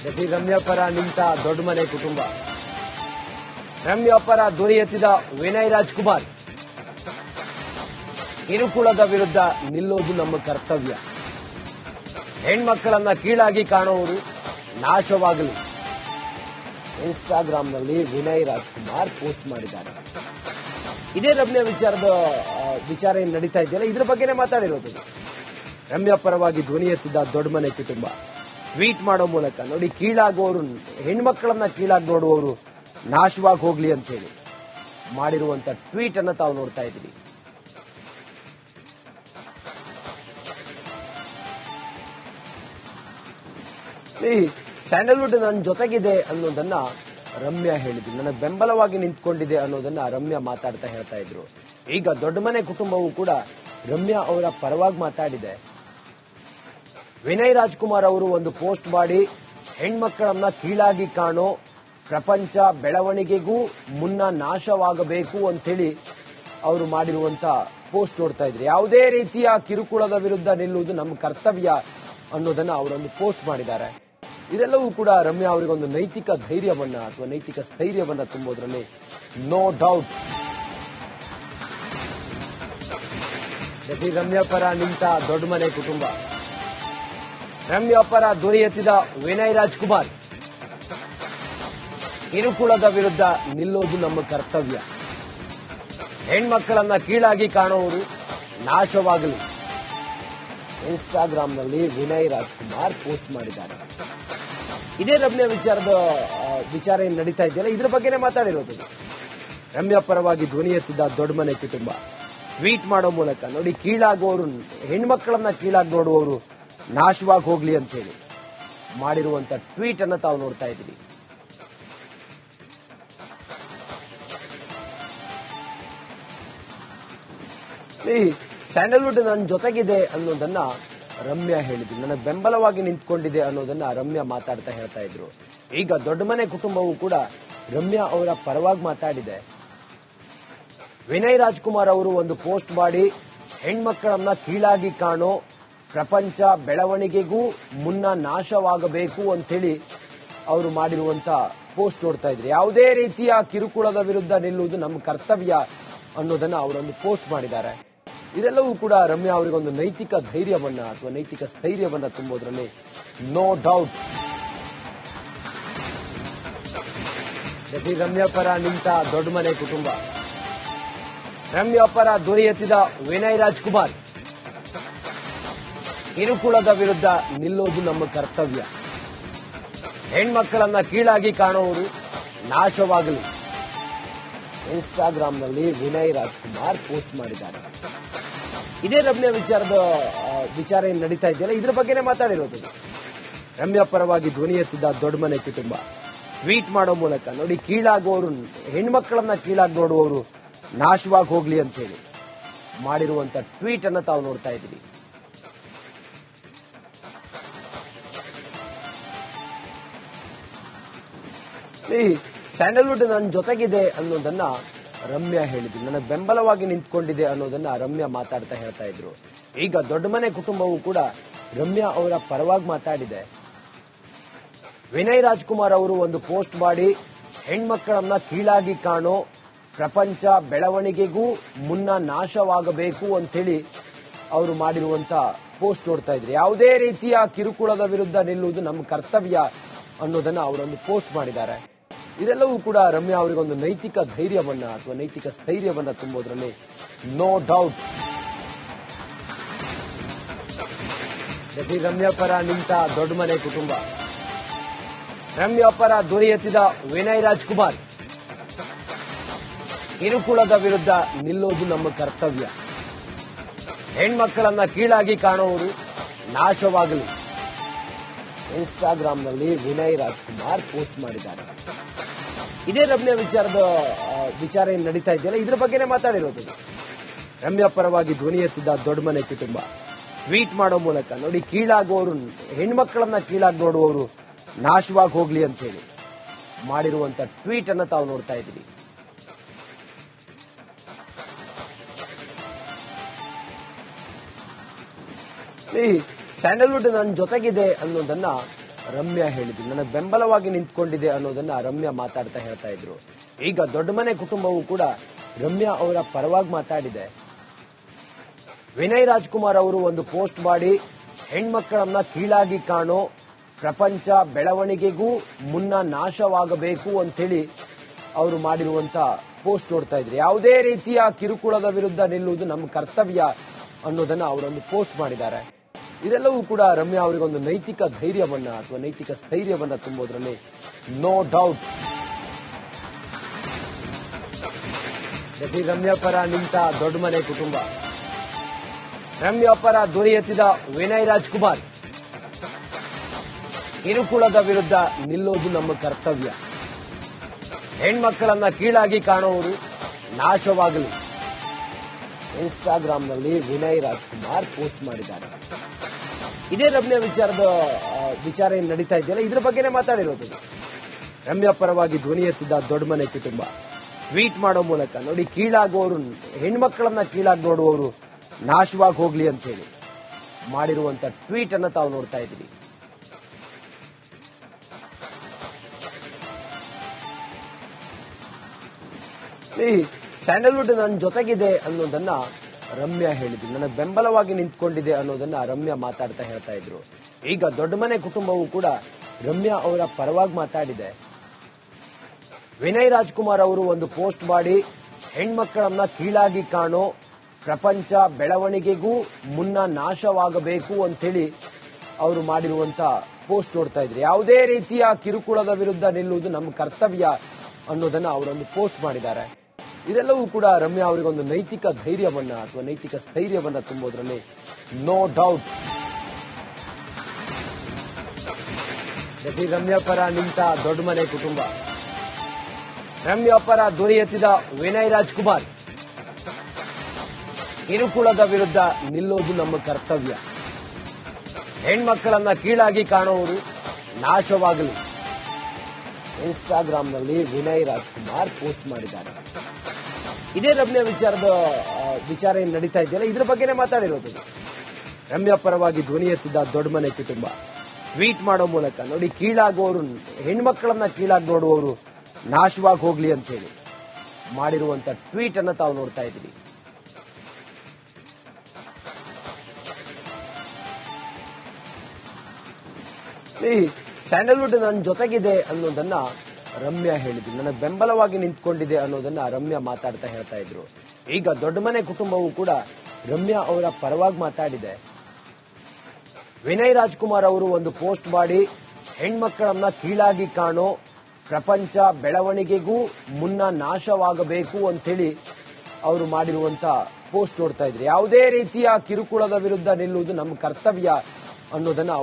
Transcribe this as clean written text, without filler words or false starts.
ನಟಿ ರಮ್ಯಾ ಪರ ನಿಂತ ದೊಡ್ಡ ಮನೆ ಕುಟುಂಬ. ರಮ್ಯಾ ಪರ ಧ್ವನಿ ಎತ್ತಿದ ವಿನಯ್ ರಾಜ್ಕುಮಾರ್. ಕಿರುಕುಳದ ವಿರುದ್ಧ ನಿಲ್ಲೋದು ನಮ್ಮ ಕರ್ತವ್ಯ. ಹೆಣ್ಮಕ್ಕಳನ್ನ ಕೀಳಾಗಿ ಕಾಣುವವರು ನಾಶವಾಗಲಿ. ಇನ್ಸ್ಟಾಗ್ರಾಂನಲ್ಲಿ ವಿನಯ್ ರಾಜ್ಕುಮಾರ್ ಪೋಸ್ಟ್ ಮಾಡಿದ್ದಾರೆ. ಇದೇ ರಮ್ಯಾ ವಿಚಾರ ಏನು ನಡೀತಾ ಇದೆಯಲ್ಲ, ಇದ್ರ ಬಗ್ಗೆನೇ ಮಾತಾಡಿರೋದು. ರಮ್ಯಾ ಪರವಾಗಿ ಧ್ವನಿ ಎತ್ತಿದ್ದ ದೊಡ್ಡ ಮನೆ ಕುಟುಂಬ ಟ್ವೀಟ್ ಮಾಡೋ ಮೂಲಕ ನೋಡಿ, ಕೀಳಾಗುವವರು, ಹೆಣ್ಮಕ್ಕಳನ್ನ ಕೀಳಾಗಿ ನೋಡುವವರು ನಾಶವಾಗಿ ಹೋಗ್ಲಿ ಅಂತ ಹೇಳಿ ಮಾಡಿರುವಂತ ಟ್ವೀಟ್ ಅನ್ನ ತಾವು ನೋಡ್ತಾ ಇದ್ದೀರಿ. ಈ ಸ್ಯಾಂಡಲ್ವುಡ್ ನನ್ನ ಜೊತೆಗಿದೆ ಅನ್ನೋದನ್ನ ರಮ್ಯಾ ಹೇಳಿದ್ರು. ನನ್ನ ಬೆಂಬಲವಾಗಿ ನಿಂತ್ಕೊಂಡಿದೆ ಅನ್ನೋದನ್ನ ರಮ್ಯಾ ಮಾತಾಡ್ತಾ ಹೇಳ್ತಾ ಇದ್ರು. ಈಗ ದೊಡ್ಡ ಮನೆ ಕುಟುಂಬವು ಕೂಡ ರಮ್ಯಾ ಅವರ ಪರವಾಗಿ ಮಾತಾಡಿದೆ. ವಿನಯ್ ರಾಜ್ಕುಮಾರ್ ಅವರು ಒಂದು ಪೋಸ್ಟ್ ಮಾಡಿ, ಹೆಣ್ಮಕ್ಕಳನ್ನ ಕೀಳಾಗಿ ಕಾಣೋ ಪ್ರಪಂಚ ಬೆಳವಣಿಗೆಗೂ ಮುನ್ನ ನಾಶವಾಗಬೇಕು ಅಂತೇಳಿ ಅವರು ಮಾಡಿರುವಂತ ಪೋಸ್ಟ್ ನೋಡ್ತಾ ಇದ್ರಿ. ಯಾವುದೇ ರೀತಿಯ ಕಿರುಕುಳದ ವಿರುದ್ಧ ನಿಲ್ಲುವುದು ನಮ್ಮ ಕರ್ತವ್ಯ ಅನ್ನೋದನ್ನ ಅವರೊಂದು ಪೋಸ್ಟ್ ಮಾಡಿದ್ದಾರೆ. ಇದೆಲ್ಲವೂ ಕೂಡ ರಮ್ಯಾ ಅವರಿಗೊಂದು ನೈತಿಕ ಧೈರ್ಯವನ್ನ ಅಥವಾ ನೈತಿಕ ಸ್ಥೈರ್ಯವನ್ನ ತುಂಬೋದ್ರಲ್ಲಿ ನೋ ಡೌಟ್. ನಟಿ ರಮ್ಯಾ ಪರ ನಿಂತ ದೊಡ್ಡ ಮನೆ ಕುಟುಂಬ. ರಮ್ಯಾ ಪರ ಧ್ವನಿ ಎತ್ತಿದ ವಿನಯ್ ರಾಜ್ಕುಮಾರ್. ಕಿರುಕುಳದ ವಿರುದ್ಧ ನಿಲ್ಲೋದು ನಮ್ಮ ಕರ್ತವ್ಯ. ಹೆಣ್ಮಕ್ಕಳನ್ನ ಕೀಳಾಗಿ ಕಾಣುವವರು ನಾಶವಾಗಲಿ. ಇನ್ಸ್ಟಾಗ್ರಾಂನಲ್ಲಿ ವಿನಯ್ ರಾಜ್ಕುಮಾರ್ ಪೋಸ್ಟ್ ಮಾಡಿದ್ದಾರೆ. ಇದೇ ರಮ್ಯಾ ವಿಚಾರ ಏನು ನಡೀತಾ ಇದೆಯಲ್ಲ, ಇದ್ರ ಬಗ್ಗೆನೇ ಮಾತಾಡಿರೋದು. ರಮ್ಯಾ ಪರವಾಗಿ ಧ್ವನಿ ಎತ್ತಿದ್ದ ದೊಡ್ಡ ಮನೆ ಕುಟುಂಬ ಟ್ವೀಟ್ ಮಾಡೋ ಮೂಲಕ ನೋಡಿ, ಕೀಳಾಗುವವರು, ಹೆಣ್ಮಕ್ಕಳನ್ನ ಕೀಳಾಗಿ ನೋಡುವವರು ನಾಶವಾಗಿ ಹೋಗ್ಲಿ ಅಂತ ಹೇಳಿ ಮಾಡಿರುವಂತ ಟ್ವೀಟ್ ಅನ್ನ ತಾವು ನೋಡ್ತಾ ಇದ್ದೀರಿ. ಈ ಸ್ಯಾಂಡಲ್ವುಡ್ ನನ್ನ ಜೊತೆಗಿದೆ ಅನ್ನೋದನ್ನ ರಮ್ಯಾ ಹೇಳಿದ್ರು. ನನ್ನ ಬೆಂಬಲವಾಗಿ ನಿಂತ್ಕೊಂಡಿದೆ ಅನ್ನೋದನ್ನ ರಮ್ಯಾ ಮಾತಾಡ್ತಾ ಹೇಳ್ತಾ ಇದ್ರು. ಈಗ ದೊಡ್ಡ ಮನೆ ಕುಟುಂಬವು ಕೂಡ ರಮ್ಯಾ ಅವರ ಪರವಾಗಿ ಮಾತಾಡಿದೆ. ವಿನಯ್ ರಾಜ್ಕುಮಾರ್ ಅವರು ಒಂದು ಪೋಸ್ಟ್ ಮಾಡಿ, ಹೆಣ್ಮಕ್ಕಳನ್ನ ಕೀಳಾಗಿ ಕಾಣೋ ಪ್ರಪಂಚ ಬೆಳವಣಿಗೆಗೂ ಮುನ್ನ ನಾಶವಾಗಬೇಕು ಅಂತೇಳಿ ಅವರು ಮಾಡಿರುವಂತ ಪೋಸ್ಟ್ ನೋಡ್ತಾ ಇದ್ರಿ. ಯಾವುದೇ ರೀತಿಯ ಕಿರುಕುಳದ ವಿರುದ್ಧ ನಿಲ್ಲುವುದು ನಮ್ಮ ಕರ್ತವ್ಯ ಅನ್ನೋದನ್ನ ಅವರೊಂದು ಪೋಸ್ಟ್ ಮಾಡಿದ್ದಾರೆ. ಇದೆಲ್ಲವೂ ಕೂಡ ರಮ್ಯಾ ಅವರಿಗೊಂದು ನೈತಿಕ ಧೈರ್ಯವನ್ನ ಅಥವಾ ನೈತಿಕ ಸ್ಥೈರ್ಯವನ್ನ ತುಂಬೋದ್ರಲ್ಲಿ ನೋ ಡೌಟ್. ನಟಿ ರಮ್ಯಾ ಪರ ನಿಂತ ದೊಡ್ಡ ಮನೆ ಕುಟುಂಬ. ರಮ್ಯಾ ಪರ ಧ್ವನಿ ಎತ್ತಿದ ವಿನಯ್ ರಾಜ್ಕುಮಾರ್. ಕಿರುಕುಳದ ವಿರುದ್ಧ ನಿಲ್ಲೋದು ನಮ್ಮ ಕರ್ತವ್ಯ. ಹೆಣ್ಮಕ್ಕಳನ್ನ ಕೀಳಾಗಿ ಕಾಣುವವರು ನಾಶವಾಗಲಿ. ಇನ್ಸ್ಟಾಗ್ರಾಂನಲ್ಲಿ ವಿನಯ್ ರಾಜ್ಕುಮಾರ್ ಪೋಸ್ಟ್ ಮಾಡಿದ್ದಾರೆ. ಇದೇ ರಮ್ಯಾ ವಿಚಾರ ಏನು ನಡೀತಾ ಇದೆಯಲ್ಲ, ಇದ್ರ ಬಗ್ಗೆನೇ ಮಾತಾಡಿರೋದು. ರಮ್ಯಾ ಪರವಾಗಿ ಧ್ವನಿ ಎತ್ತಿದ್ದ ದೊಡ್ಡ ಮನೆ ಕುಟುಂಬ ಟ್ವೀಟ್ ಮಾಡೋ ಮೂಲಕ ನೋಡಿ, ಕೀಳಾಗುವವರು, ಹೆಣ್ಮಕ್ಕಳನ್ನ ಕೀಳಾಗಿ ನೋಡುವವರು ನಾಶವಾಗಿ ಹೋಗ್ಲಿ ಅಂತ ಹೇಳಿ ಮಾಡಿರುವಂತ ಟ್ವೀಟ್ ಅನ್ನ ತಾವು ನೋಡ್ತಾ ಇದ್ದೀರಿ. ಈ ಸ್ಯಾಂಡಲ್ವುಡ್ ನನ್ನ ಜೊತೆಗಿದೆ ಅನ್ನೋದನ್ನ ರಮ್ಯಾ ಹೇಳಿದ್ರು. ನನ್ನ ಬೆಂಬಲವಾಗಿ ನಿಂತ್ಕೊಂಡಿದೆ ಅನ್ನೋದನ್ನ ರಮ್ಯಾ ಮಾತಾಡ್ತಾ ಹೇಳ್ತಾ ಇದ್ರು. ಈಗ ದೊಡ್ಡ ಮನೆ ಕುಟುಂಬವು ಕೂಡ ರಮ್ಯಾ ಅವರ ಪರವಾಗಿ ಮಾತಾಡಿದೆ. ವಿನಯ್ ರಾಜ್ಕುಮಾರ್ ಅವರು ಒಂದು ಪೋಸ್ಟ್ ಮಾಡಿ, ಹೆಣ್ಮಕ್ಕಳನ್ನ ಕೀಳಾಗಿ ಕಾಣೋ ಪ್ರಪಂಚ ಬೆಳವಣಿಗೆಗೂ ಮುನ್ನ ನಾಶವಾಗಬೇಕು ಅಂತೇಳಿ ಅವರು ಮಾಡಿರುವಂತ ಪೋಸ್ಟ್ ನೋಡ್ತಾ ಇದ್ರಿ. ಯಾವುದೇ ರೀತಿಯ ಕಿರುಕುಳದ ವಿರುದ್ಧ ನಿಲ್ಲುವುದು ನಮ್ಮ ಕರ್ತವ್ಯ ಅನ್ನೋದನ್ನ ಅವರೊಂದು ಪೋಸ್ಟ್ ಮಾಡಿದ್ದಾರೆ. ಇದೆಲ್ಲವೂ ಕೂಡ ರಮ್ಯಾ ಅವರಿಗೊಂದು ನೈತಿಕ ಧೈರ್ಯವನ್ನ ಅಥವಾ ನೈತಿಕ ಸ್ಥೈರ್ಯವನ್ನ ತುಂಬೋದ್ರಲ್ಲಿ ನೋ ಡೌಟ್. ನಟಿ ರಮ್ಯಾ ಪರ ನಿಂತ ದೊಡ್ಡ ಮನೆ ಕುಟುಂಬ. ರಮ್ಯಾ ಪರ ಧ್ವನಿ ಎತ್ತಿದ ವಿನಯ್ ರಾಜ್ಕುಮಾರ್. ಕಿರುಕುಳದ ವಿರುದ್ಧ ನಿಲ್ಲೋದು ನಮ್ಮ ಕರ್ತವ್ಯ. ಹೆಣ್ಮಕ್ಕಳನ್ನ ಕೀಳಾಗಿ ಕಾಣುವವರು ನಾಶವಾಗಲಿ. ಇನ್ಸ್ಟಾಗ್ರಾಂನಲ್ಲಿ ವಿನಯ್ ರಾಜ್ಕುಮಾರ್ ಪೋಸ್ಟ್ ಮಾಡಿದ್ದಾರೆ. ಇದೇ ರಮ್ಯಾ ವಿಚಾರ ಏನು ನಡೀತಾ ಇದೆಯಲ್ಲ, ಇದ್ರ ಬಗ್ಗೆನೇ ಮಾತಾಡಿರೋದು. ರಮ್ಯಾ ಪರವಾಗಿ ಧ್ವನಿ ಎತ್ತಿದ್ದ ದೊಡ್ಡ ಮನೆ ಕುಟುಂಬ ಟ್ವೀಟ್ ಮಾಡೋ ಮೂಲಕ ನೋಡಿ, ಕೀಳಾಗುವವರು, ಹೆಣ್ಮಕ್ಕಳನ್ನ ಕೀಳಾಗಿ ನೋಡುವವರು ನಾಶವಾಗಿ ಹೋಗ್ಲಿ ಅಂತ ಹೇಳಿ ಮಾಡಿರುವಂತ ಟ್ವೀಟ್ ಅನ್ನ ತಾವು ನೋಡ್ತಾ ಇದ್ದೀರಿ. ಈ ಸ್ಯಾಂಡಲ್ವುಡ್ ನನ್ನ ಜೊತೆಗಿದೆ ಅನ್ನೋದನ್ನ ರಮ್ಯಾ ಹೇಳಿದ್ರು. ನನ್ನ ಬೆಂಬಲವಾಗಿ ನಿಂತ್ಕೊಂಡಿದೆ ಅನ್ನೋದನ್ನ ರಮ್ಯಾ ಮಾತಾಡ್ತಾ ಹೇಳ್ತಾ ಇದ್ರು. ಈಗ ದೊಡ್ಡ ಮನೆ ಕುಟುಂಬವು ಕೂಡ ರಮ್ಯಾ ಅವರ ಪರವಾಗಿ ಮಾತಾಡಿದೆ. ವಿನಯ್ ರಾಜ್ಕುಮಾರ್ ಅವರು ಒಂದು ಪೋಸ್ಟ್ ಮಾಡಿ ಹೆಣ್ಮಕ್ಕಳನ್ನ ಕೀಳಾಗಿ ಕಾಣೋ ಪ್ರಪಂಚ ಬೆಳವಣಿಗೆಗೂ ಮುನ್ನ ನಾಶವಾಗಬೇಕು ಅಂತೇಳಿ ಅವರು ಮಾಡಿರುವಂತ ಪೋಸ್ಟ್ ನೋಡ್ತಾ ಇದ್ರು. ಯಾವುದೇ ರೀತಿಯ ಕಿರುಕುಳದ ವಿರುದ್ಧ ನಿಲ್ಲುವುದು ನಮ್ಮ ಕರ್ತವ್ಯ ಅನ್ನೋದನ್ನ ಅವರೊಂದು ಪೋಸ್ಟ್ ಮಾಡಿದ್ದಾರೆ. ಇದೆಲ್ಲವೂ ಕೂಡ ರಮ್ಯಾ ಅವರಿಗೊಂದು ನೈತಿಕ ಧೈರ್ಯವನ್ನ ಅಥವಾ ನೈತಿಕ ಸ್ಥೈರ್ಯವನ್ನ ತುಂಬೋದ್ರಲ್ಲಿ ನೋ ಡೌಟ್. ರಮ್ಯಾ ಪರ ನಿಂತ ದೊಡ್ಡ ಮನೆ ಕುಟುಂಬ, ರಮ್ಯಾ ಪರ ಧ್ವನಿ ಎತ್ತಿದ ವಿನಯ್ ರಾಜ್ಕುಮಾರ್, ಕಿರುಕುಳದ ವಿರುದ್ಧ ನಿಲ್ಲೋದು ನಮ್ಮ ಕರ್ತವ್ಯ, ಹೆಣ್ಮಕ್ಕಳನ್ನ ಕೀಳಾಗಿ ಕಾಣುವವರು ನಾಶವಾಗಲಿ. ಇನ್ಸ್ಟಾಗ್ರಾಂನಲ್ಲಿ ವಿನಯ್ ರಾಜ್ಕುಮಾರ್ ಪೋಸ್ಟ್ ಮಾಡಿದ್ದಾರೆ. ಇದೇ ರಮ್ಯಾ ವಿಚಾರ ಏನ್ ನಡೀತಾ ಇದೆಯಲ್ಲ, ಇದ್ರ ಬಗ್ಗೆನೇ ಮಾತಾಡಿರೋದು. ರಮ್ಯಾ ಪರವಾಗಿ ಧ್ವನಿ ಎತ್ತಿದ ದೊಡ್ಡ ಮನೆ ಕುಟುಂಬ ಟ್ವೀಟ್ ಮಾಡೋ ಮೂಲಕ ನೋಡಿ, ಕೀಳಾಗುವವರು, ಹೆಣ್ಮಕ್ಕಳನ್ನ ಕೀಳಾಗಿ ನೋಡುವವರು ನಾಶವಾಗಿ ಹೋಗ್ಲಿ ಅಂತ ಹೇಳಿ ಮಾಡಿರುವಂತ ಟ್ವೀಟ್ ಅನ್ನ ತಾವು ನೋಡ್ತಾ ಇದ್ದೀವಿ. ಈ ಸ್ಯಾಂಡಲ್ವುಡ್ ನನ್ನ ಜೊತೆಗಿದೆ ಅನ್ನೋದನ್ನ ರಮ್ಯಾ ಹೇಳಿದ್ರು. ನನ್ನ ಬೆಂಬಲವಾಗಿ ನಿಂತ್ಕೊಂಡಿದೆ ಅನ್ನೋದನ್ನ ರಮ್ಯಾ ಮಾತಾಡ್ತಾ ಹೇಳ್ತಾ ಇದ್ರು. ಈಗ ದೊಡ್ಡ ಮನೆ ಕುಟುಂಬವು ಕೂಡ ರಮ್ಯಾ ಅವರ ಪರವಾಗಿ ಮಾತಾಡಿದೆ. ವಿನಯ್ ರಾಜ್ಕುಮಾರ್ ಅವರು ಒಂದು ಪೋಸ್ಟ್ ಮಾಡಿ ಹೆಣ್ಮಕ್ಕಳನ್ನ ಕೀಳಾಗಿ ಕಾಣೋ ಪ್ರಪಂಚ ಬೆಳವಣಿಗೆಗೂ ಮುನ್ನ ನಾಶವಾಗಬೇಕು ಅಂತೇಳಿ ಅವರು ಮಾಡಿರುವಂತ ಪೋಸ್ಟ್ ನೋಡ್ತಾ ಇದ್ರು. ಯಾವುದೇ ರೀತಿಯ ಕಿರುಕುಳದ ವಿರುದ್ಧ ನಿಲ್ಲುವುದು ನಮ್ಮ ಕರ್ತವ್ಯ ಅನ್ನೋದನ್ನ ಅವರೊಂದು ಪೋಸ್ಟ್ ಮಾಡಿದ್ದಾರೆ. ಇದೆಲ್ಲವೂ ಕೂಡ ರಮ್ಯಾ ಅವರಿಗೊಂದು ನೈತಿಕ ಧೈರ್ಯವನ್ನ ಅಥವಾ ನೈತಿಕ ಸ್ಥೈರ್ಯವನ್ನ ತುಂಬೋದ್ರಲ್ಲಿ ನೋ ಡೌಟ್. ರಮ್ಯಾ ಪರ ನಿಂತ ದೊಡ್ಡ ಮನೆ ಕುಟುಂಬ, ರಮ್ಯಾ ಪರ ಧ್ವನಿ ಎತ್ತಿದ ವಿನಯ್ ರಾಜ್ಕುಮಾರ್, ಕಿರುಕುಳದ ವಿರುದ್ಧ ನಿಲ್ಲೋದು ನಮ್ಮ ಕರ್ತವ್ಯ, ಹೆಣ್ಮಕ್ಕಳನ್ನ ಕೀಳಾಗಿ ಕಾಣುವವರು ನಾಶವಾಗಲಿ. ಇನ್ಸ್ಟಾಗ್ರಾಂನಲ್ಲಿ ವಿನಯ್ ರಾಜ್ಕುಮಾರ್ ಪೋಸ್ಟ್ ಮಾಡಿದ್ದಾರೆ. ಇದೇ ರಮ್ಯಾ ವಿಚಾರ ಏನ್ ನಡೀತಾ ಇದೆಯಲ್ಲ, ಇದ್ರ ಬಗ್ಗೆನೇ ಮಾತಾಡಿರೋದು. ರಮ್ಯಾ ಪರವಾಗಿ ಧ್ವನಿ ಎತ್ತಿದ ದೊಡ್ಡ ಮನೆ ಕುಟುಂಬ ಟ್ವೀಟ್ ಮಾಡೋ ಮೂಲಕ ನೋಡಿ, ಕೀಳಾಗುವವರು, ಹೆಣ್ಮಕ್ಕಳನ್ನ ಕೀಳಾಗಿ ನೋಡುವವರು ನಾಶವಾಗಿ ಹೋಗ್ಲಿ ಅಂತ ಹೇಳಿ ಮಾಡಿರುವಂತ ಟ್ವೀಟ್ ಅನ್ನ ತಾವು ನೋಡ್ತಾ ಇದ್ದೀವಿ. ಈ ಸ್ಯಾಂಡಲ್ವುಡ್ ನನ್ನ ಜೊತೆಗಿದೆ ಅನ್ನೋದನ್ನ ರಮ್ಯಾ ಹೇಳಿದ್ರು. ನನ್ನ ಬೆಂಬಲವಾಗಿ ನಿಂತ್ಕೊಂಡಿದೆ ಅನ್ನೋದನ್ನ ರಮ್ಯಾ ಮಾತಾಡ್ತಾ ಹೇಳ್ತಾ ಇದ್ರು. ಈಗ ದೊಡ್ಡ ಮನೆ ಕುಟುಂಬವು ಕೂಡ ರಮ್ಯಾ ಅವರ ಪರವಾಗಿ ಮಾತಾಡಿದೆ. ವಿನಯ್ ರಾಜ್ಕುಮಾರ್ ಅವರು ಒಂದು ಪೋಸ್ಟ್ ಮಾಡಿ ಹೆಣ್ಮಕ್ಕಳನ್ನ ಕೀಳಾಗಿ ಕಾಣೋ ಪ್ರಪಂಚ ಬೆಳವಣಿಗೆಗೂ ಮುನ್ನ ನಾಶವಾಗಬೇಕು ಅಂತೇಳಿ ಅವರು ಮಾಡಿರುವಂತ ಪೋಸ್ಟ್ ನೋಡ್ತಾ ಇದ್ರು. ಯಾವುದೇ ರೀತಿಯ ಕಿರುಕುಳದ ವಿರುದ್ಧ ನಿಲ್ಲುವುದು ನಮ್ಮ ಕರ್ತವ್ಯ ಅನ್ನೋದನ್ನ